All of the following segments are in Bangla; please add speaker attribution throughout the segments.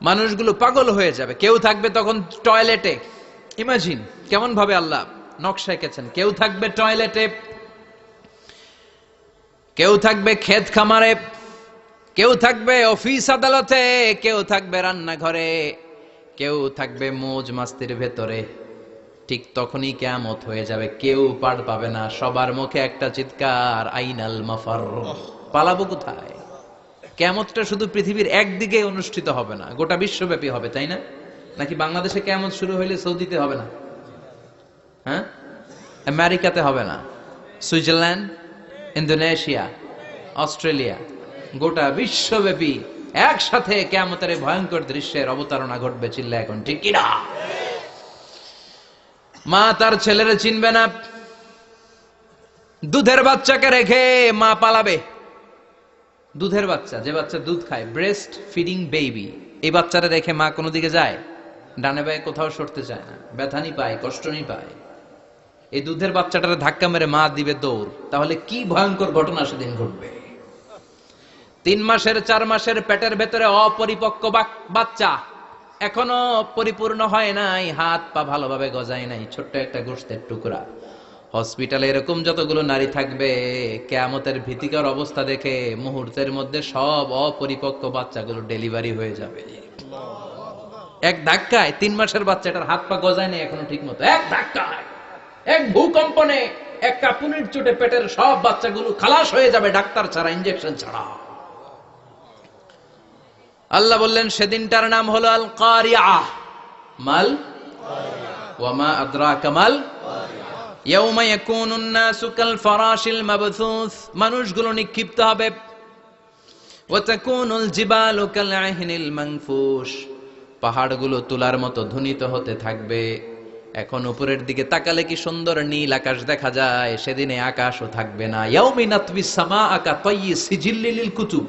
Speaker 1: মানুষগুলো পাগল হয়ে যাবে। কেউ থাকবে তখন টয়লেটে, ইমাজিন কেমন ভাবে আল্লাহ নকশা এঁকেছেন। কেউ থাকবে টয়লেটে, কেউ থাকবে ক্ষেত খামারে, কেউ থাকবে অফিস আদালতে, কেউ থাকবে রান্নাঘরে, কেউ থাকবে মৌজ মাস্তির ভেতরে। ঠিক তখনই কিয়ামত হয়ে যাবে, কেউ পার পাবে না। সবার মুখে একটা চিৎকার, আইনাল মাফার, পালাবো কোথায়? কিয়ামতটা শুধু পৃথিবীর একদিকে অনুষ্ঠিত হবে না, গোটা বিশ্বব্যাপী হবে, তাই না? নাকি বাংলাদেশে কিয়ামত শুরু হইলে সৌদিতে হবে না? হ্যাঁ, আমেরিকাতে হবে না, সুইজারল্যান্ড, ইন্দোনেশিয়া, অস্ট্রেলিয়া, গোটা বিশ্বব্যাপী একসাথে কিয়ামতের ভয়ঙ্কর দৃশ্যের অবতারণা ঘটবে। চিল্লা এখন ঠিক কিনা? মা তার ছেলেরে চিনবে না, দুধের বাচ্চাকে রেখে মা পালাবে। দুধের বাচ্চা, যে বাচ্চা দুধ খায়, ব্রেস্ট ফিডিং বেবি, এই বাচ্চারা রেখে মা কোনো দিকে যায়? ডানে বায়ে কোথাও সরতে চায় না, ব্যথানি পায়, কষ্টনি পায়। এই দুধের বাচ্চাটারে ধাক্কা মেরে মা দিবে দৌড়। তাহলে কি ভয়ঙ্কর ঘটনা সেদিন ঘটবে। 3 মাসের 4 মাসের পেটের ভেতরে অপরিপক্ক বাচ্চা, এখনো পরিপূর্ণ হয় নাই, হাত পা ভালোভাবে গজায় নাই, ছোট্ট একটা গোশতের টুকরা। হসপিটালে এরকম যতগুলো নারী থাকবে, কিয়ামতের ভীতিকর অবস্থা দেখে মুহূর্তের মধ্যে সব অপরিপক্ক বাচ্চাগুলো ডেলিভারি হয়ে যাবে। এক ধাক্কায় 3 মাসের বাচ্চাটার হাত পা গজায় নাই এখনো ঠিক মতো, এক ধাক্কায়, এক ভূকম্পনে, এক কাঁপুনির চোটে পেটের সব বাচ্চাগুলো খালাস হয়ে যাবে, ডাক্তার ছাড়া, ইনজেকশন ছাড়া। আল্লাহ বললেন সেদিনটার নাম হলো আল কারিআহ। মাল ওয়া মা আদরাকা মাল ইয়াউমা ইয়াকুনুন নাসু কাল ফারাশিল মাবথুস, মানুষগুলো নিক্ষিপ্ত হবে। ওয়া তাকুনুল জিবালু কাল আহিনিল মানফুশ, পাহাড়গুলো তুলার মতো ধ্বনিত হতে থাকবে। এখন উপরের দিকে তাকালে কি সুন্দর নীল আকাশ দেখা যায়, সেদিনে আকাশও থাকবে না। ইয়াউমিন নাতবিস সামাআ কা তায়্যি সিজিল্লিল কুতুব,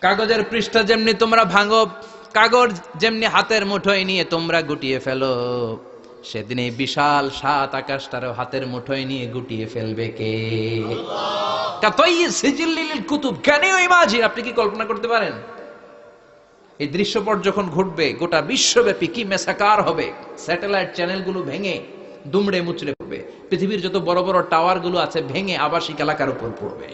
Speaker 1: কাগজের পৃষ্ঠা যেমনি তোমরা ভাঙো, কাগজ যেমনি হাতের মুঠোয় নিয়ে তোমরা গুটিয়ে ফেলো, সেদিন এই বিশাল 7 আকাশটারও হাতের মুঠোয় নিয়ে গুটিয়ে ফেলবে কে? কুতুব। Can you imagine? আপনি কি কল্পনা করতে পারেন এই দৃশ্যপট যখন ঘটবে গোটা বিশ্বব্যাপী কি মেসাকার হবে? স্যাটেলাইট চ্যানেলগুলো ভেঙে দুমড়ে মুচড়ে পড়বে, পৃথিবীর যত বড় বড় টাওয়ার গুলো আছে ভেঙে আবাসিক এলাকার উপর পড়বে,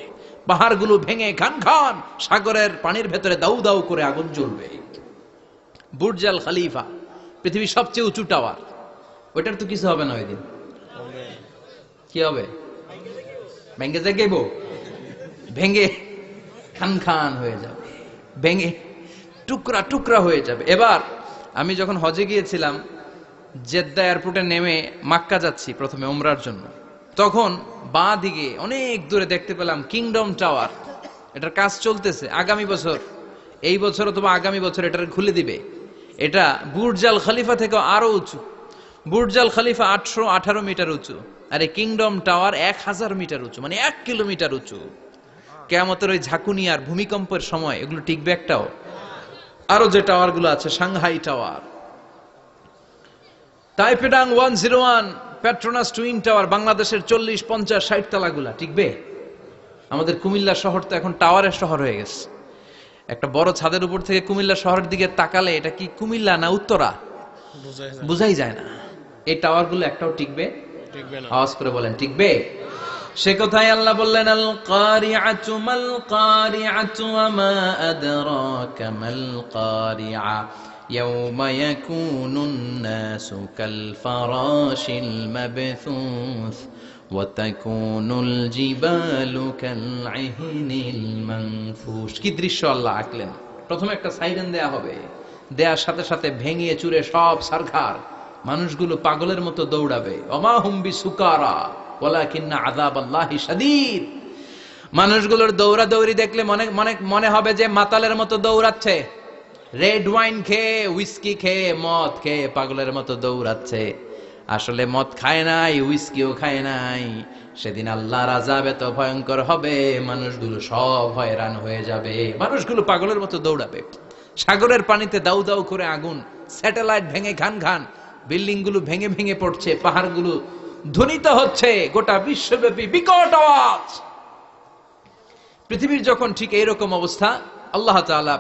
Speaker 1: পাহাড়গুলো ভেঙে খান খান সাগরের পানির ভেতরে দাউ দাউ করে আগুন জ্বলবে। বুর্জ আল খলিফা, পৃথিবীর সবচেয়ে উঁচু টাওয়ার, ওইটার তো কিছু হবে না ওই দিন। কি হবে? ভেঙে যাইব, ভেঙে খান খান হয়ে যাবে, ভেঙে টুকরা টুকরা হয়ে যাবে। এবার আমি যখন হজে গিয়েছিলাম, জেদ্দা এয়ারপোর্টে নেমে মাক্কা যাচ্ছি প্রথমে উমরার জন্য, তখন বাঁ দিকে অনেক দূরে দেখতে পেলাম কিংডম টাওয়ার। এটার কাজ চলতেছে, আগামী বছর, এই বছর অথবা আগামী বছর এটা খুলে দিবে। এটা বুর্জ আল খলিফা থেকে আরো উঁচু। বুর্জ আল খলিফা 818 মিটার উঁচু, আর এই কিংডম টাওয়ার 1000 মিটার উঁচু, মানে 1 কিলোমিটার উঁচু। কিয়ামতের ওই ঝাঁকুনি আর ভূমিকম্পের সময় এগুলো টিকবে একটাও? আরো যে টাওয়ার গুলো আছে, সাংহাই টাওয়ার, তাইপেডাং 101, পেট্রোনাস টুইন টাওয়ার, বাংলাদেশের 40, 50, 60 তলাগুলা টিকবে? আমাদের কুমিল্লা শহর তো এখন টাওয়ারের শহর হয়ে গেছে। একটা বড় ছাদের উপর থেকে কুমিল্লা শহরের দিকে তাকালে এটা কি কুমিল্লা না উত্তরা বুঝাই যায় না। এই টাওয়ার গুলো একটাও টিকবে? আওয়াজ করে বলেন টিকবে? সে কথাই আল্লাহ বললেন আল কারিআতু মাল কারিআতু ওয়া মা আদরাকা মাল কারিআ ইয়াউমা ইয়াকুনুন নাসু কাল ফারাশিল মাবথুস ওয়া তাকুনুল জিবালু কাল আহিনিল মানফুশ। কি দৃশ্য আল্লাহ আঁকলেন! প্রথমে একটা সাইরেন দেয়া হবে, দেয়ার সাথে সাথে ভেঙে চুরে সব সারখার, মানুষগুলো পাগলের মতো দৌড়াবে। ওমা হুম বিসুকারা ওয়ালাকিন্না আযাবাল্লাহি শাদীদ। মানুষগুলোর দৌড়াদৌড়ি দেখলে মনে হবে যে মাতালের মতো দৌড়াচ্ছে, রেড ওয়াইন খেয়ে, হুইস্কি খেয়ে, মদ খেয়ে পাগলের মতো দৌড়াচ্ছে। আসলে মদ খায় নাই, হুইস্কিও খায় নাই। সেদিন আল্লাহর আযাব এত ভয়ঙ্কর হবে, মানুষগুলো সব হয়রান হয়ে যাবে, মানুষগুলো পাগলের মতো দৌড়াবে। সাগরের পানিতে দাউ দাউ করে আগুন, স্যাটেলাইট ভেঙে খান খান, বিল্ডিং গুলো ভেঙে ভেঙে পড়ছে, পাহাড়গুলো ধ্বনিত হচ্ছে, গোটা বিশ্বব্যাপী বিকট আওয়াজ। পৃথিবীর যখন ঠিক এইরকম অবস্থা, আল্লাহ তাআলা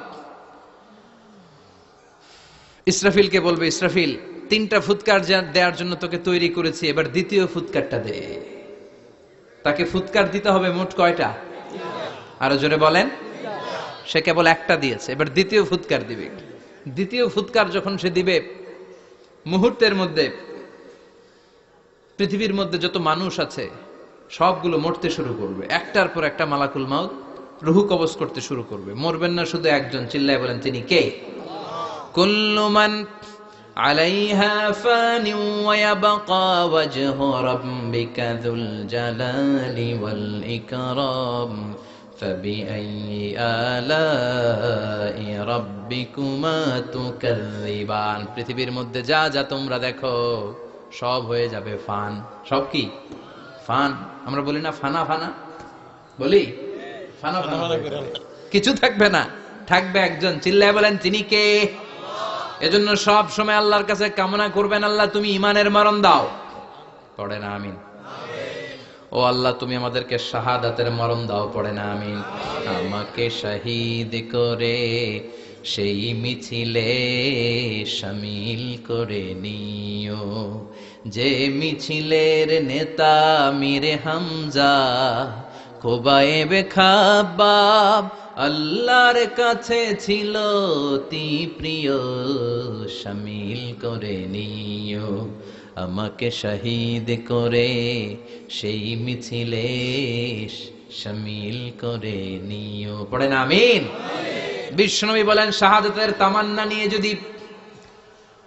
Speaker 1: ইসরাফিলকে বলবে, ইসরাফিল 3টা ফুৎকার দেওয়ার জন্য তোকে তৈরি করেছি, এবার দ্বিতীয় ফুৎকারটা দে। তাকে ফুৎকার দিতে হবে মোট কয়টা? আরো জোরে বলেন। সে কেবল একটা দিয়েছে, এবার দ্বিতীয় ফুৎকার দিবে। দ্বিতীয় ফুৎকার যখন সে দিবে, মুহূর্তের মধ্যে পৃথিবীর মধ্যে যত মানুষ আছে সবগুলো মরতে শুরু করবে, একটার পর একটা মালাকুল মাউত রুহু কবজ করতে শুরু করবে। মরবেন না শুধু একজন, চিল্লায় বলেন তিনি কে? কুল্লু মান আলাইহা ফানি ওয়া ইয়াবকা ওয়াজহু রাব্বিকা যুল জালালি ওয়াল ইকরাম ফাবিআইয়ি আলাই রাব্বিকুমা তুকাযযিবান। পৃথিবীর মধ্যে যা যা তোমরা দেখো সব হয়ে যাবে ফান। সব কি? ফান। আমরা বলি না ফানা ফানা, বলি ফানা ফানা, কিছু থাকবে না, থাকবে একজন, চিল্লায় বলেন তিনি কে? এজন্য সব সময় আল্লাহর কাছে কামনা করবেন, আল্লাহ তুমি ঈমানের মরণ দাও। পড়ে না আমিন? ও আল্লাহ তুমি আমাদেরকে শাহাদাতের মরণ দাও। পড়ে না আমিন? আমাকে শহীদ করে সেই মিছিলে শামিল করে নিও, যে মিছিলের নেতা মীরে হামজা খোবায়েবে খাব্বাব আল্লাহর কাছে ছিল অতি প্রিয়, শামিল করে নিও, আমাকে শহীদ করে সেই মিছিলে শামিল করে নিও। পড়েন আমিন? বিশ্বনবী বলেন, শাহাদাতের তামান্না নিয়ে যদি,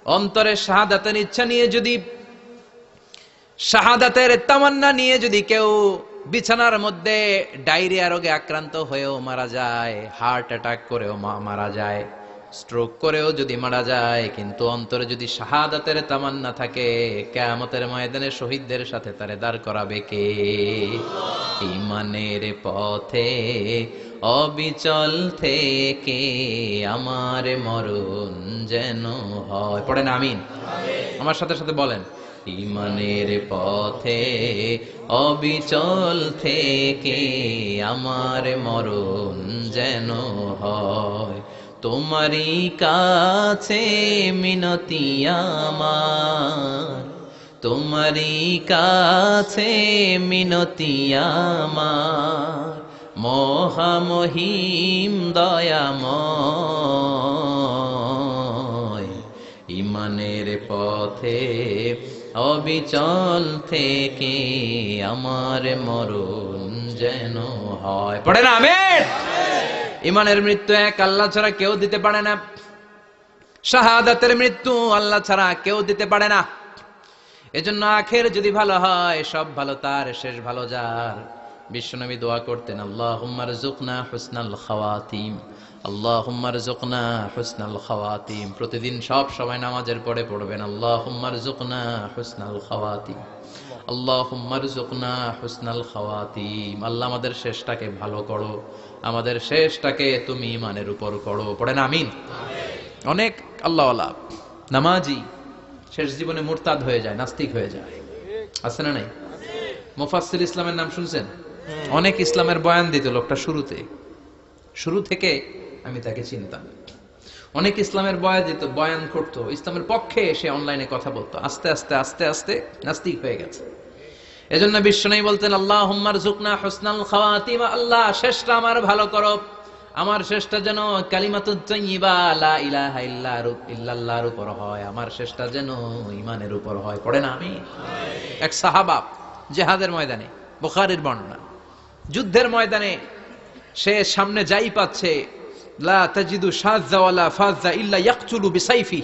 Speaker 1: অন্তরে শাহাদাতের ইচ্ছা নিয়ে যদি, শাহাদাতের তামান্না নিয়ে যদি কেউ বিছানার মধ্যে ডায়রিয়া রোগে আক্রান্ত হয়েও মারা যায়, হার্ট অ্যাটাক করেও মারা যায়, স্ট্রোক করেও যদি মারা যায়, কিন্তু অন্তরে যদি শাহাদাতের তামান্না থাকে, কিয়ামতের ময়দানে শহীদদের সাথে তারে দাঁড় করাবে কে? ঈমানের পথে অবিচল থেকে আমার মরণ যেন হয়। পড়েন আমিন? আমার সাথে সাথে বলেন, ঈমানের পথে অবিচল থেকে আমার মরণ যেন হয়, তোমারই কাছে মিনতি আমার, তোমারই কাছে মিনতি আমার, মহামহিম দয়াময়, ঈমানের পথে অবিচল থেকে আমার মরণ যেন হয়। পড়ে না আমিন? ঈমানের মৃত্যু এক, আল্লাহ ছাড়া কেউ দিতে পারে না। শাহাদাতের মৃত্যু আল্লাহ ছাড়া কেউ দিতে পারে না। এজন্য আখের যদি ভালো হয়, সব ভালো তার, শেষ ভালো যার। বিশ্বনবী দোয়া করতেন, আল্লাহুম্মা রযুকনা হুসনাল খাওয়াতিম, আল্লাহুম্মা রযুকনা হুসনাল খাওয়াতিম। প্রতিদিন সব সময় নামাজের পরে পড়বেন, আল্লাহুম্মা রযুকনা হুসনাল খাওয়াতিম, আল্লাহুম্মা রযুকনা হুসনাল খাওয়াতিম। আল্লাহ আমাদের শেষটাকে ভালো করো, আমাদের শেষটাকে তুমি ঈমানের উপর করো। পড়েন আমিন? অনেক আল্লাহওয়ালা নামাজি শেষ জীবনে মুরতাদ হয়ে যায়, নাস্তিক হয়ে যায়, আছে না নাই? মুফাসসির ইসলামের নাম শুনছেন? অনেক ইসলামের বয়ান দিত লোকটা শুরু থেকে আমি তাকে চিনতাম। অনেক ইসলামের বয়ান করতো, ইসলামের পক্ষে সে অনলাইনে কথা বলতো। আস্তে আস্তে আস্তে আস্তে নাস্তিক হয়ে গেছে। এজন্য বিশ্বনবী বলতেন, আল্লাহুম্মা রযুকনা হুসনাল খাওয়াতিম, আল্লাহ শেষটা আমার ভালো করো, আমার শেষটা যেন কালিমাতুত তাইয়্যিবা লা ইলাহা ইল্লাল্লাহর উপর হয়, আমার শেষটা যেন ঈমানের উপর হয়। পড়েন আমিন? এক সাহাবা জিহাদের ময়দানে, বুখারীর বর্ণনা, যুদ্ধের ময়দানে সে সামনে যাই পাচ্ছে, লা তাজিদু শাযযা ওয়ালা ফাযযা ইল্লা ইয়াকতুলু বিসাইফি,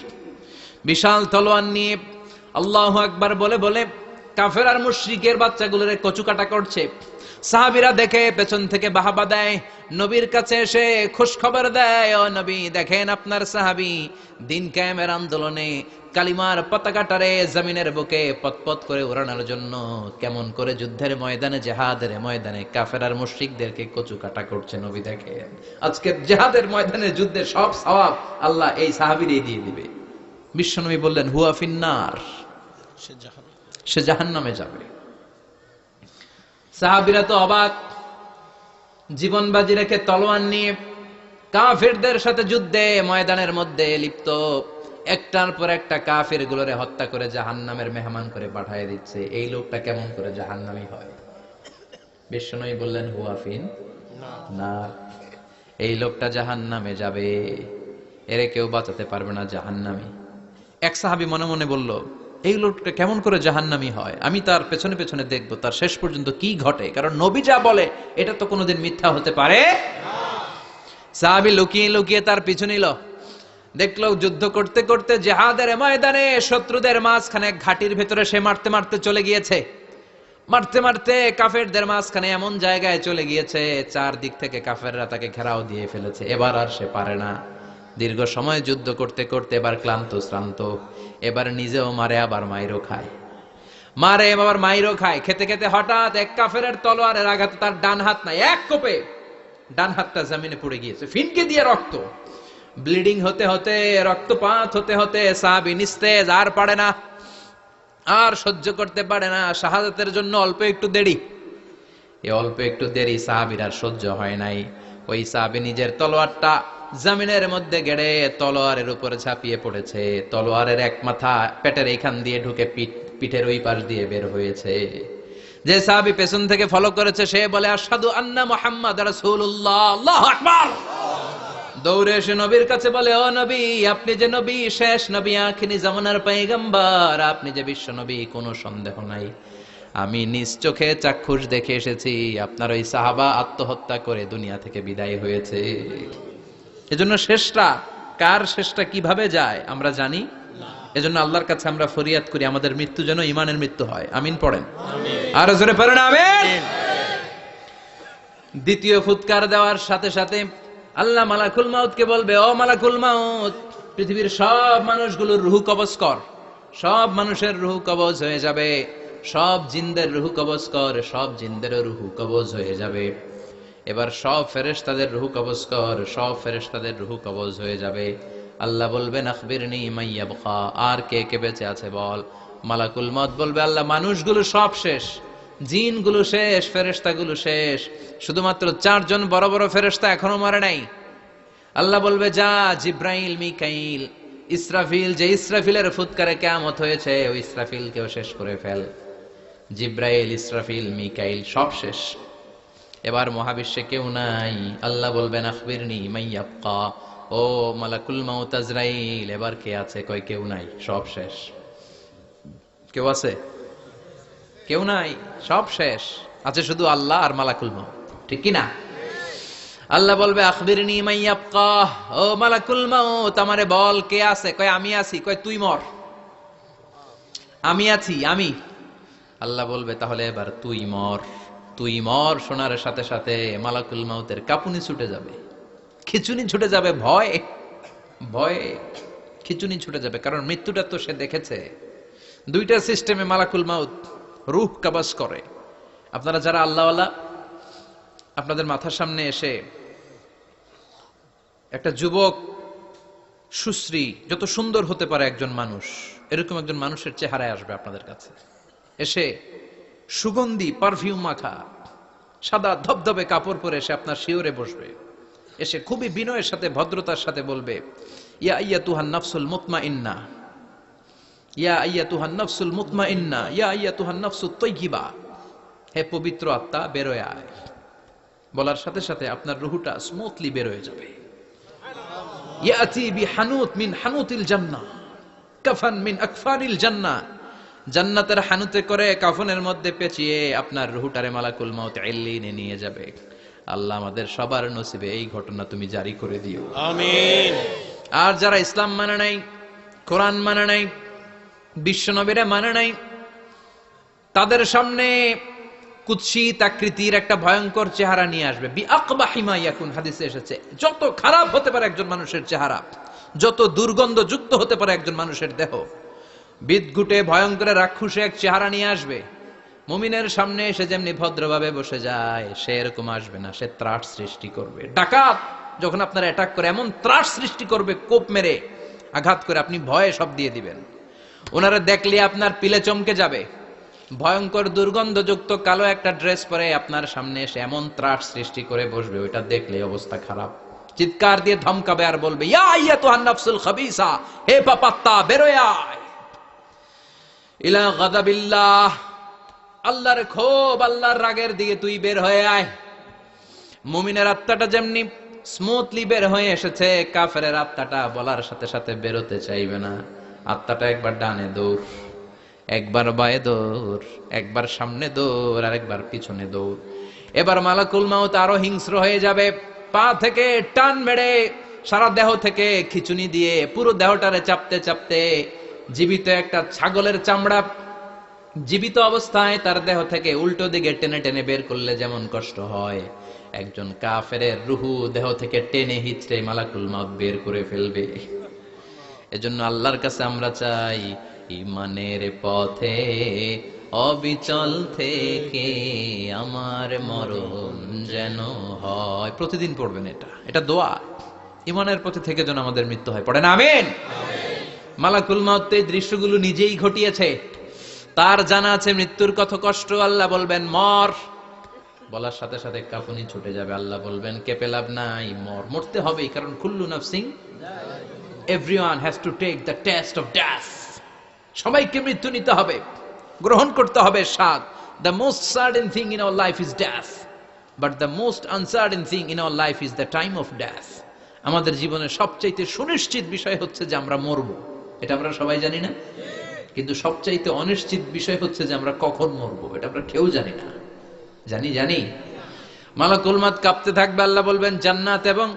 Speaker 1: বিশাল তলোয়ার নিয়ে আল্লাহু আকবার বলে বলে কাফের আর মুশরিকের বাচ্চাগুলোরে কচুকাটা করছে। সাহাবীরা দেখে পেছন থেকে বাহাবা দেয়, নবীর কাছে এসে খুশ খবর দেয়, ও নবী দেখেন আপনার সাহাবী দিন কায়েমের আন্দোলনে কালিমার পতাকাটারে জমিনের বুকে পতপত করে উড়ানোর জন্য কেমন করে যুদ্ধের ময়দানে, জিহাদের ময়দানে কাফের আর মুশরিকদেরকে কচুকাটা করছে। নবী দেখেন আজকে জিহাদের ময়দানে যুদ্ধের সব সওয়াব আল্লাহ এই সাহাবীরই দিয়ে দিবে। বিশ্বনবী বললেন, হুয়া ফিন্নার, সে জাহান্নামে যাবে। সাহাবীরা তো অবাক, জীবন বাজি রেখে তলোয়ার নিয়ে কাফেরদের সাথে যুদ্ধে ময়দানের মধ্যে লিপ্ত। একটার পর একটা কাফের গুলোরে হত্যা করে জাহান্নামের মেহমান করে পাঠিয়ে দিচ্ছে। এই লোকটা কেমন করে জাহান্নামী হয়? বিশ্বনবী বললেন হুয়াফিন না, এই লোকটা জাহান্নামে যাবে, এরে কেউ বাঁচাতে পারবে না, জাহান্নামী। এক সাহাবী মনে মনে বলল, এই লোকটা কেমন করে জাহান্নামী হয়, আমি তার পেছনে পেছনে দেখবো তার শেষ পর্যন্ত কি ঘটে, কারণ নবী যা বলে এটা তো কোনোদিন মিথ্যা হতে পারে না। সাহাবী লুকিয়ে লুকিয়ে তার পিছু নিল। দেখলো যুদ্ধ করতে করতে জিহাদের ময়দানে শত্রুদের মাঝখানে ঘাটির ভেতরে সে মারতে মারতে চলে গিয়েছে। মারতে মারতে কাফেরদের মাঝখানে এমন জায়গায় চলে গিয়েছে, চারদিক থেকে কাফেররা তাকে ঘেরাও দিয়ে ফেলেছে। এবার আর সে পারে না। দীর্ঘ সময় যুদ্ধ করতে করতে এবার ক্লান্ত শ্রান্ত, এবার নিজেও মারে আবার মাইরও খায়, মারে আবার মাইরও খায়। খেতে খেতে হঠাৎ এক কাফেরের তলোয়ারের আঘাতে তার ডান হাত নাই, এক কোপে ডান হাতটা জমিনে পড়ে গিয়েছে, ফিনকে দিয়ে রক্ত, ব্লিডিং হতে হতে, রক্তপাত হতে হতে সাহাবী নিস্তেজ, আর পারে না, আর সহ্য করতে পারে না। শাহাদাতের জন্য অল্প একটু দেরি, এই অল্প একটু দেরি সাহাবীর আর সহ্য হয় নাই। ওই সাহাবী নিজের তলোয়ারটা জমিনের মধ্যে গেড়ে তলোয়ারের উপরে ঝাঁপিয়ে পড়েছে। তলোয়ারের এক মাথা পেটের এইখান দিয়ে ঢুকে পিঠের ওই পাশ দিয়ে বের হয়েছে। যে সাহাবী পেছন থেকে ফলো করেছে সে বলে আশহাদু আন্না মুহাম্মাদ রাসূলুল্লাহ, আল্লাহু আকবার। দৌড়ে এসে নবীর কাছে বলে, ও নবী, আপনি যে নবী, শেষ নবী, আখিরি জামানার পয়গম্বর, আপনি যে বিশ্ব নবী, কোনো সন্দেহ নাই। আমি নিজ চোখে চাক্ষুষ দেখে এসেছি আপনার ওই সাহাবা আত্মহত্যা করে দুনিয়া থেকে বিদায় হয়েছে। এজন্য শেষটা কার, শেষটা কিভাবে যায় আমরা জানি। এজন্য আল্লাহর কাছে আমরা ফরিয়াদ করি আমাদের মৃত্যু যেন ঈমানের মৃত্যু হয়। আমিন পড়েন, আর জোরে পড়েন আমিন। দ্বিতীয় ফুৎকার দেওয়ার সাথে সাথে আল্লাহ মালাকুল মাউতকে বলবে, ও মালাকুল মাউত, পৃথিবীর সব মানুষগুলোর রুহ কবজ কর। সব মানুষের রুহ কবজ হয়ে যাবে, সব জিনদের রুহ কবজ কর, সব জিনদেরও রুহ কবজ হয়ে যাবে। এবার সব ফেরেশতাদের রুহ কবজ কর, সব ফেরেশতাদের রুহ কবজ হয়ে যাবে। আল্লাহ বলবেন আখবিরনি মাইয়াবকা, আর কে কে বেঁচে আছে বল। মালাকুল মাউত বলবে, আল্লাহ মানুষগুলো সব শেষ, জিনগুলো শেষ, ফেরেশতাগুলো শেষ, শুধুমাত্র 4 জন বড় বড় ফেরেশতা এখনো মরে নাই। আল্লাহ বলবে, যা জিব্রাইল, মিকাইল, ইসরাফিল, যে ইসরাফিলের ফুৎকারে কিয়ামত হয়েছে ওই ইসরাফিলকেও শেষ করে ফেল। জিব্রাইল, ইসরাফিল, মিকাইল সব শেষ। এবার মহাবিশ্বে কেউ নাই। আল্লাহ বলবেন আখবিরনি মাইয়াবকা, ও মালাকুল মাউত আজরাইল, এবার কে আছে? কয় কেউ নাই, সব শেষ। কেউ আছে? কেউ নাই, সব শেষ। আছে শুধু আল্লাহ আর মালাকুল মাউত, ঠিক কি না? আল্লাহ বলবে আখবিরনি মাইয়াবকা, ও মালাকুল মাউত আমারে বল কে আছে? কয় আমি আছি। কয় তুই মর। আমি আছি, আমি। আল্লাহ বলবে তাহলে এবার তুই মর। তুই মর শোনার সাথে সাথে মালাকুল মাউতের কাঁপুনি ছুটে যাবে, খিচুনি ছুটে যাবে, ভয় ভয়ে খিচুনি ছুটে যাবে, কারণ মৃত্যুটা তো সে দেখেছে। দুইটা সিস্টেমে মালাকুল মাউত রূহ কবজ করে। আপনারা যারা আল্লাহওয়ালা, আপনাদের মাথার সামনে এসে একটা যুবক, সুশ্রী, যত সুন্দর হতে পারে একজন মানুষ, এরকম একজন মানুষের চেহারায় আসবে আপনাদের কাছে, এসে সুগন্ধি পারফিউম মাখা সাদা ধবধবে কাপড় পরে এসে আপনার শিওরে বসবে, এসে খুবই বিনয়ের সাথে ভদ্রতার সাথে বলবে, ইয়া আইয়াতুহান নাফসুল মুতমাইন্না, ইয়া আইয়াতুহান নাফসুল মুতমাইন্না, ইয়া আইয়াতুহান নাফসুত তাইয়্যিবা, হে পবিত্র আত্মা বেরোয় আয়। বলার সাথে সাথে আপনার রুহটা স্মুথলি বের হয়ে যাবে। ইয়াতি বিহানুত মিন হানুতিল জান্নাহ, কাফান মিন আকফানিল জান্নাহ, জান্নাতের হানুতে করে কাফনের মধ্যে পেঁচিয়ে আপনার রুহটারে মালাকুল মাউত ইল্লিনে নিয়ে যাবে। আল্লাহ আমাদের সবার নসিবে এই ঘটনা তুমি জারি করে দিও, আমিন। আর যারা ইসলাম মানে নাই, কোরআন মানে নাই, বিশ্ব নবীরা মানে নাই, তাদের সামনে কুৎসিত আকৃতির একটা ভয়ঙ্কর চেহারা নিয়ে আসবে। বিআকবাহি মা ইয়াকুন, হাদিসে এসেছে, যত খারাপ হতে পারে একজন মানুষের চেহারা, যত দুর্গন্ধ যুক্ত হতে পারে একজন মানুষের দেহ, বিদঘুটে ভয়ঙ্কর রাক্ষসে এক চেহারা নিয়ে আসবে। মুমিনের সামনে এসে যেমনি ভদ্রভাবে বসে যায়, সে এরকম আসবে না, সে ত্রাস সৃষ্টি করবে। ডাকাত যখন আপনার অ্যাটাক করে এমন ত্রাস সৃষ্টি করবে, কোপ মেরে আঘাত করে আপনি ভয়ে সব দিয়ে দিবেন। ওনারা দেখলে আপনার পিলে চমকে যাবে। ভয়ঙ্কর দুর্গন্ধযুক্ত কালো একটা ড্রেস পরে আপনার সামনে এসে এমন ত্রাস সৃষ্টি করে বসবে, ওইটা দেখলে অবস্থা খারাপ। চিৎকার দিয়ে ধমকাবে আর বলবে, ইয়া আইয়াতুহান নাফসুল খাবিসা, হে পাপাত্তা বেরোয় আয় ইলা গাদাবিল্লাহ, আল্লাহর ক্ষোভ, আল্লাহর রাগের দিকে তুই বের হয়ে আয়। মুমিনের আত্মাটা যেমনি স্মুথলি বের হয়ে এসেছে, কাফেরের আত্মাটা বলার সাথে সাথে বেরোতে চাইবে না। আত্মাটা একবার ডানে দৌড়, একবার বায়ে দৌড়, একবার সামনে দৌড়, আর একবার পিছনে দৌড়। এবার মালাকুল মাউত আরো হিংস্র হয়ে যাবে, পা থেকে টান মেরে সারা দেহ থেকে খিচুনি দিয়ে পুরো দেহটারে চাপতে চাপতে জীবিত একটা ছাগলের চামড়া জীবিত অবস্থায় তার দেহ থেকে উল্টো দিকে টেনে টেনে বের করলে যেমন কষ্ট হয়, একজন কাফেরের রুহু দেহ থেকে টেনে হিচড়ে মালাকুল মাউত বের করে ফেলবে। এজন্য আল্লাহর কাছে আমরা চাই, ঈমানের পথে অবিচল থেকে আমার মরণ যেন হয়। প্রতিদিন পড়বেন এটা দোয়া, ঈমানের পথে থেকে যেন আমাদের মৃত্যু হয়। পড়েন আমিন। মালাকুল মাউত এই দৃশ্যগুলো নিজেই ঘটিয়েছে, তার জানা আছে মৃত্যুর কত কষ্ট। আল্লাহ বলবেন মর, বলার সাথে সাথে কাঁপুনি ছুটে যাবে। আল্লাহ বলবেন কেঁপে লাভ নাই, মর, মরতে হবে, কারণ কুল্লু নাফসিন, everyone has to take the test of death, সবাইকে মৃত্যু নিতে হবে, গ্রহণ করতে হবে স্বাদ। The most certain thing in our life is death, but the most uncertain thing in our life is the time of death. আমাদের জীবনের সবচাইতে সুনিশ্চিত বিষয় হচ্ছে যে আমরা মরব, এটা আমরা সবাই জানি না, কিন্তু সবচাইতে অনিশ্চিত বিষয় হচ্ছে যে আমরা কখন মরব, এটা আমরা কেউ জানি না। জানি মালাকুল মাউত কাঁপতে থাকবে। আল্লাহ বলবেন জান্নাত এবং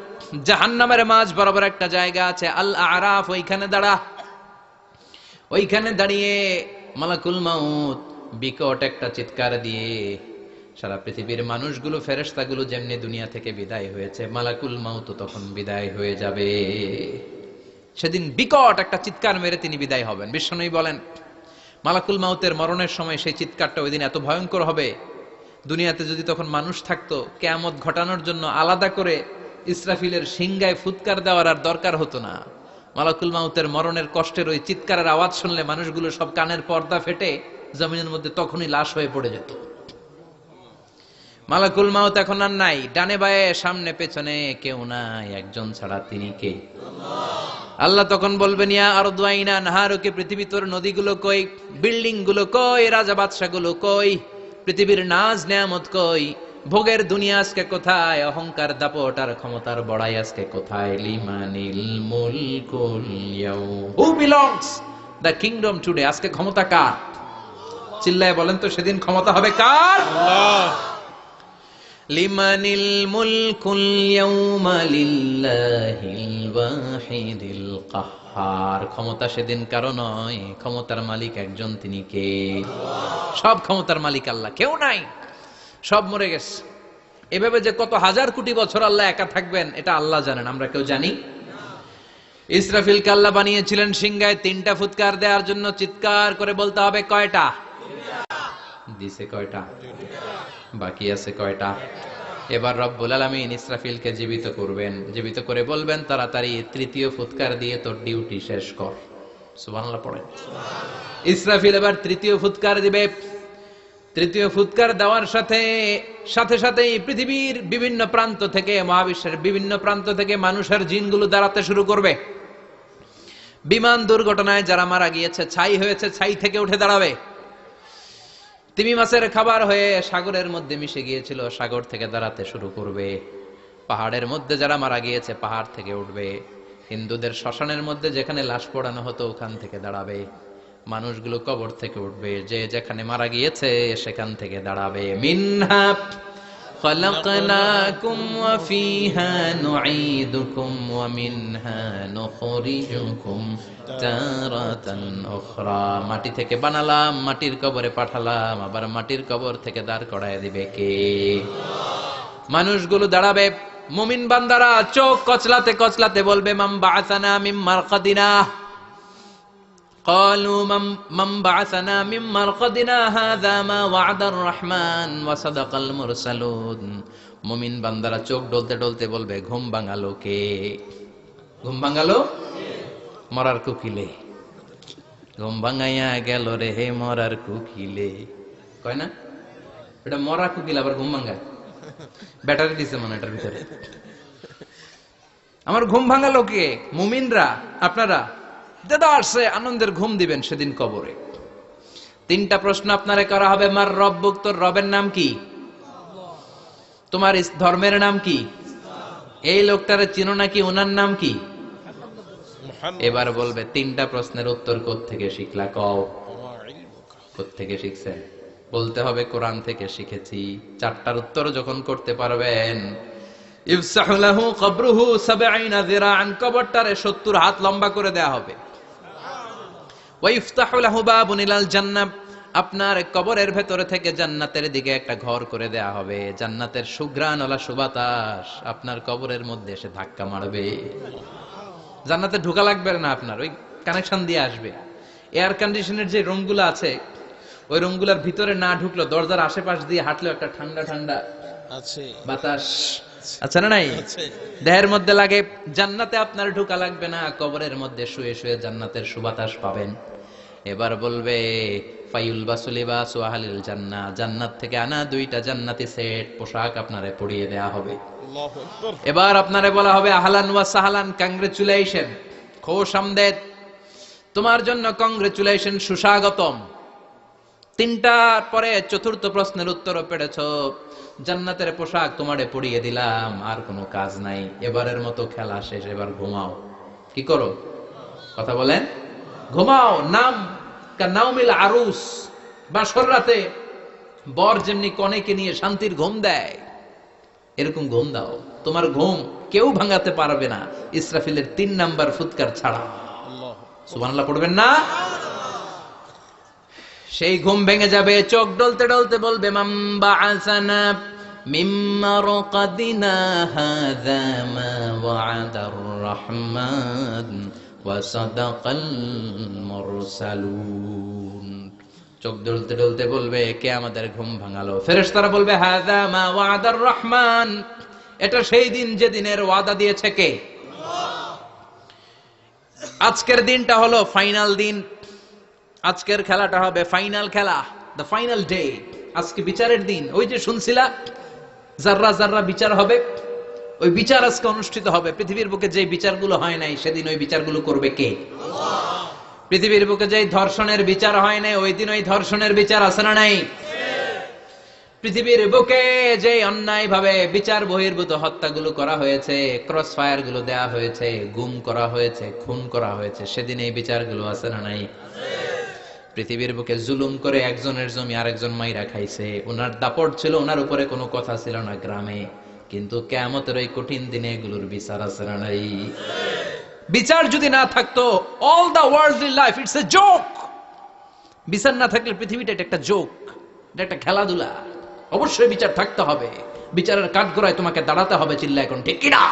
Speaker 1: জাহান্নামের মাঝ বরাবর একটা জায়গা আছে, আল আরাফ, ওইখানে দাঁড়া। ওইখানে দাঁড়িয়ে মালাকুল মাউত বিকট একটা চিৎকার দিয়ে সারা পৃথিবীর মানুষগুলো, ফেরেশতাগুলো যেমনি দুনিয়া থেকে বিদায় হয়েছে, মালাকুল মাউত তখন বিদায় হয়ে যাবে। সেদিন বিকট একটা চিৎকার মেরে তিনি বিদায় হবেন। বিশ্বনবী বলেন মালাকুল মাউতের মরণের সময় সেই চিৎকারটা ওই দিন এত ভয়ঙ্কর হবে, দুনিয়াতে যদি তখন মানুষ থাকতো, কিয়ামত ঘটানোর জন্য আলাদা করে ইসরাফিলের সিংগায় ফুৎকার দেওয়ার আর দরকার হতো না। মালাকুল মাউতের মরণের কষ্টের ওই চিৎকারের আওয়াজ শুনলে মানুষগুলো সব কানের পর্দা ফেটে জমিনের মধ্যে তখনই লাশ হয়ে পড়ে যেত। মালাকুল মাউত এখন আর নাই, ডানে বায়ে সামনে পেছনে কেউ নাই, একজন ছাড়া, তিনি কে? আল্লাহ তখন বলবেন ইয়া আরদু আইনা নাহারুকি, পৃথিবী তোর নদীগুলো কই, বিল্ডিং গুলো কই, রাজা বাদশা গুলো কই, পৃথিবীর নাজ নেয়ামত কই, ভোগের দুনিয়া আজকে কোথায়, অহংকার দাপট আর ক্ষমতার বড়াই আজকে কোথায়? লিমানিল মুলকুল ইয়াউম, who belongs the kingdom today, আজকে ক্ষমতা কার? চিল্লায় বলেন তো সেদিন ক্ষমতা হবে কার? আল্লাহ। লিমানিল মুলকুল ইয়াউমা লিল্লাহিল ওয়াহিদিল কাহ্হার, ক্ষমতা সেদিন কারো নয়, ক্ষমতার মালিক একজন, তিনি কে? সব ক্ষমতার মালিক আল্লাহ, কেউ নাই, সব মরে গেছে। এভাবে যে কত হাজার কোটি বছর আল্লাহ একা থাকবেন এটা আল্লাহ জানেন, আমরা কেউ জানি? ইসরাফিলকে আল্লাহ বানিয়েছিলেন সিংহায় 3টা ফুৎকার দেওয়ার জন্য, চিৎকার করে বলতে হবে কয়টা? দিছে কয়টা? বাকি আছে কয়টা? এবার রব্বুল আলামিন ইসরাফিলকে জীবিত করবেন, জীবিত করে বলবেন তাড়াতাড়ি 3য় ফুৎকার দিয়ে তোর ডিউটি শেষ কর। সুবহানাল্লাহ পড়েন। ইসরাফিল এবার 3য় ফুৎকার দিবে। 3য় ফুৎকার দেওয়ার সাথে সাথেই পৃথিবীর বিভিন্ন প্রান্ত থেকে, মহাবিশ্বের বিভিন্ন প্রান্ত থেকে মানুষের জিনগুলো দাঁড়াতে শুরু করবে। বিমান দুর্ঘটনায় যারা মারা গিয়েছে, ছাই হয়েছে, ছাই থেকে উঠে দাঁড়াবে। তিমি মাছের খাবার হয়ে সাগরের মধ্যে মিশে গিয়েছিল, সাগর থেকে দাঁড়াতে শুরু করবে। পাহাড়ের মধ্যে যারা মারা গিয়েছে, পাহাড় থেকে উঠবে। হিন্দুদের শ্মশানের মধ্যে যেখানে লাশ পোড়ানো হতো, ওখান থেকে দাঁড়াবে। মানুষগুলো কবর থেকে উঠবে, যে যেখানে মারা গিয়েছে সেখান থেকে দাঁড়াবে। মিনহা খালাকনাকুম ওয়া ফিহা নুঈদুকুম ওয়া মিনহা নুখরিজুকুম তারাতান উখরা, মাটি থেকে বানালাম, মাটির কবরে পাঠালাম, আবার মাটির কবর থেকে দাঁড় করায় দিবে কে? মানুষগুলো দাঁড়াবে। মুমিন বান্দারা চোখ কচলাতে কচলাতে বলবে মান বাআসানা মিন মারকাদিনা, قالوا من بعثنا من مرقدنا هذا ما وعد الرحمن وصدق المرسلون। মুমিন বান্দারা চোখ ডলতে ডলতে বলবে ঘুম ভাঙালো কে? ঘুম ভাঙালো মরার কুকিলে, ঘুম ভাঙাইয়া গেল রে হে মরার কুকিলে, কয় না? এটা মরা কুকিল আবার ঘুম ভাঙায়, ব্যাটারি দিছে মনে এটার ভিতরে। আমার ঘুম ভাঙালো কে? মুমিনরা, আপনারা দেদারসে আনন্দের ঘুম দিবেন সেদিন কবরে। তিনটা প্রশ্ন আপনারে করা হবে। মার রব্বুক, তোর রবের নাম কি? তোমার ধর্মের নাম কি? এই লোকটারে চিনো নাকি? ওনার নাম কি? এবার বলবে তিনটা প্রশ্নের উত্তর কোত্থেকে শিখলা? কও কোত্থেকে শিখছেন? বলতে হবে কোরআন থেকে শিখেছি। চারটার উত্তর যখন করতে পারবেন, ইফসাহু লাহু কবরুহু ৭০ যিরাআন, কবরটারে ৭০ হাত লম্বা করে দেয়া হবে। ওয়া ইফতাহু লাহু বাবুন ইলাল জান্নাহ, আপনার কবরের ভেতরে থেকে জান্নাতের দিকে একটা ঘর করে দেয়া হবে। জান্নাতের সুঘ্রাণওয়ালা সুবাতাস আপনার কবরের মধ্যে এসে ধাক্কা মারবে। জান্নাতে ঢোকা লাগবে না, আপনার ওই কানেকশন দিয়ে আসবে। এয়ার কন্ডিশনের যে রুমগুলো আছে, ওই রুমগুলোর ভিতরে না ঢুকলো, দরজার আশেপাশ দিয়ে হাঁটলেও একটা ঠান্ডা ঠান্ডা আছে বাতাস আছে না নাই? দেহের মধ্যে লাগে। জান্নাতে আপনার ঢোকা লাগবে না, কবরের মধ্যে শুয়ে শুয়ে জান্নাতের সুবাতাস পাবেন। এবার বলবে ফাইউল বাসুলিবাসু আহলিল জান্নাহ, জান্নাত থেকে আনা 2টা জান্নাতি সেট পোশাক আপনারে পরিয়ে দেয়া হবে। এবার আপনারে বলা হবে আহলান ওয়া সাহলান, কংগ্রেচুলেশন, খোশ আমদেদ, তোমার জন্য কংগ্রেচুলেশন, সুস্বাগতম। তিনটার পরে চতুর্থ প্রশ্নের উত্তরও পেরেছো, জান্নাতের পোশাক তোমারে পরিয়ে দিলাম, আর কোনো কাজ নাই, এবারের মতো খেলা শেষ, এবার ঘুমাও। কি করো? কথা বলেন। ঘুমাও। নাম কানাউমিল আরুস, বাসর রাতে বর যেমনি কনেকে নিয়ে শান্তির ঘুম দেয়, এরকম ঘুম দাও। তোমার ঘুম কেউ ভাঙাতে পারবে না, ইসরাফিলের 3 নাম্বার ফুৎকার ছাড়া। সুবহানাল্লাহ পড়বেন না? সেই ঘুম ভেঙে যাবে, চোখ ডলতে ডলতে বলবে মান বাআসানা মিন মারকাদিনা হাযা মা ওয়া'দার রাহমান ওয়া সাদাকাল মুরসালুন। চোখ ডলতে ডলতে বলবে কে আমাদের ঘুম ভাঙালো? ফেরেশতারা বলবে হাযা মা ওয়া'দার রাহমান, এটা সেই দিন যেদিনের ওয়াদা দিয়েছে কে? আজকের দিনটা হলো ফাইনাল দিন। আজকের খেলাটা হবে ফাইনাল খেলা, দ্য ফাইনাল ডে। আজকে বিচারের দিন। ওই যে শুনছিলা জাররা জাররা বিচার হবে, ওই বিচার আজকে অনুষ্ঠিত হবে। পৃথিবীর বুকে যে বিচারগুলো হয় নাই সেদিন ওই বিচারগুলো করবে কে? আল্লাহ। পৃথিবীর বুকে যে ধর্ষণের বিচার হয় নাই, ওই দিন ওই ধর্ষণের বিচার আছে না নাই? পৃথিবীর বুকে যে অন্যায় ভাবে বিচার বহির্ভূত হত্যাগুলো করা হয়েছে, ক্রস ফায়ার গুলো দেয়া হয়েছে, গুম করা হয়েছে, খুন করা হয়েছে, সেদিন এই বিচারগুলো আছে না নাই? পৃথিবীর বুকে জুলুম করে একজনের জমি আরেকজন মাইরা খাইছে, ওনার দাপট ছিল, ওনার উপরে কোনো কথা ছিল না গ্রামে, কিন্তু কিয়ামতের ওই কঠিন দিনে এগুলোর বিচার আছে না নাই? বিচার যদি না থাকতো, all the worldly life it's a joke. বিচার না থাকলে পৃথিবীটা এটা একটা জোক, এটা একটা খেলাধুলা। অবশ্যই বিচার থাকতে হবে। বিচারের কাঠগড়ায় তোমাকে দাঁড়াতে হবে। চিল্লা এখন ঠিক কিনা?